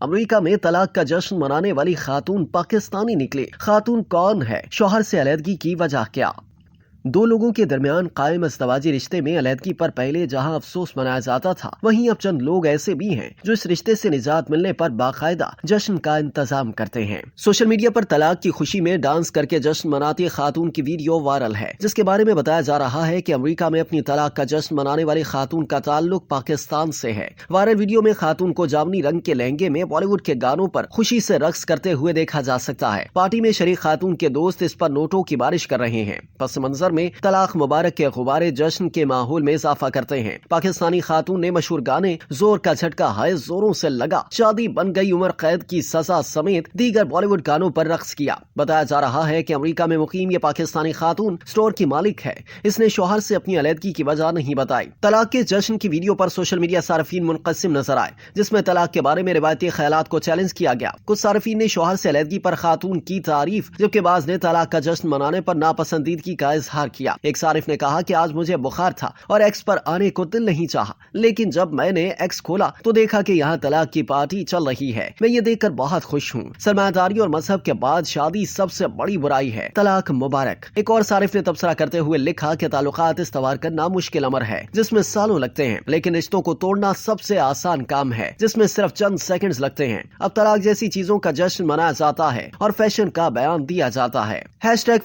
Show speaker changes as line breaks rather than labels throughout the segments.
امریکہ میں طلاق کا جشن منانے والی خاتون پاکستانی نکلی۔ خاتون کون ہے؟ شوہر سے علیحدگی کی وجہ کیا؟ دو لوگوں کے درمیان قائم ازدواجی رشتے میں علیحدگی پر پہلے جہاں افسوس منایا جاتا تھا، وہیں اب چند لوگ ایسے بھی ہیں جو اس رشتے سے نجات ملنے پر باقاعدہ جشن کا انتظام کرتے ہیں۔ سوشل میڈیا پر طلاق کی خوشی میں ڈانس کر کے جشن مناتی خاتون کی ویڈیو وائرل ہے، جس کے بارے میں بتایا جا رہا ہے کہ امریکہ میں اپنی طلاق کا جشن منانے والی خاتون کا تعلق پاکستان سے ہے۔ وائرل ویڈیو میں خاتون کو جامنی رنگ کے لہنگے میں بالی ووڈ کے گانوں پر خوشی سے رقص کرتے ہوئے دیکھا جا سکتا ہے۔ پارٹی میں شریک خاتون کے دوست اس پر نوٹوں کی بارش کر رہے ہیں۔ پس منظر میں طلاق مبارک کے غبارے جشن کے ماحول میں اضافہ کرتے ہیں۔ پاکستانی خاتون نے مشہور گانے زور کا جھٹکا ہائے زوروں سے لگا، شادی بن گئی عمر قید کی سزا سمیت دیگر بالی ووڈ گانوں پر رقص کیا۔ بتایا جا رہا ہے کہ امریکہ میں مقیم یہ پاکستانی خاتون اسٹور کی مالک ہے۔ اس نے شوہر سے اپنی علیحدگی کی وجہ نہیں بتائی۔ طلاق کے جشن کی ویڈیو پر سوشل میڈیا صارفین منقسم نظر آئے، جس میں طلاق کے بارے میں روایتی خیالات کو چیلنج کیا گیا۔ کچھ صارفین نے شوہر سے علیحدگی پر خاتون کی تعریف، جبکہ بعض نے طلاق کا جشن منانے پر ناپسندیدگی کا اظہار کیا۔ ایک صارف نے کہا کہ آج مجھے بخار تھا اور ایکس پر آنے کو دل نہیں چاہا، لیکن جب میں نے ایکس کھولا تو دیکھا کہ یہاں طلاق کی پارٹی چل رہی ہے۔ میں یہ دیکھ کر بہت خوش ہوں۔ سرمایہ داری اور مذہب کے بعد شادی سب سے بڑی برائی ہے، طلاق مبارک۔ ایک اور صارف نے تبصرہ کرتے ہوئے لکھا کہ تعلقات استوار کرنا مشکل امر ہے جس میں سالوں لگتے ہیں، لیکن رشتوں کو توڑنا سب سے آسان کام ہے جس میں صرف چند سیکنڈز لگتے ہیں۔ اب طلاق جیسی چیزوں کا جشن منایا جاتا ہے اور فیشن کا بیان دیا جاتا ہے۔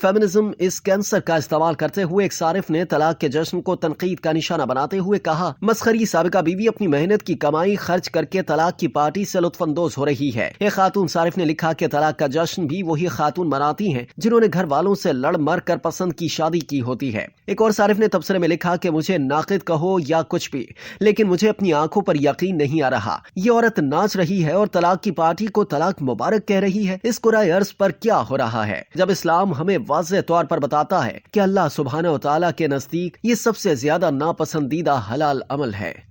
#فیمنزم از کینسر کا استعمال کرتے ہوئے ایک صارف نے طلاق کے جشن کو تنقید کا نشانہ بناتے ہوئے کہا، مسخری سابقہ بیوی اپنی محنت کی کمائی خرچ کر کے طلاق کی پارٹی سے لطف اندوز ہو رہی ہے۔ ایک خاتون صارف نے لکھا کہ طلاق کا جشن بھی وہی خاتون مناتی ہیں جنہوں نے گھر والوں سے لڑ مر کر پسند کی شادی کی ہوتی ہے۔ ایک اور صارف نے تبصرے میں لکھا کہ مجھے ناقد کہو یا کچھ بھی، لیکن مجھے اپنی آنکھوں پر یقین نہیں آ رہا۔ یہ عورت ناچ رہی ہے اور طلاق کی پارٹی کو طلاق مبارک کہہ رہی ہے۔ اس کرۂ ارض پر کیا ہو رہا ہے؟ جب اسلام ہمیں واضح طور پر بتاتا ہے کہ اللہ سبحانہ و تعالیٰ کے نزدیک یہ سب سے زیادہ ناپسندیدہ حلال عمل ہے۔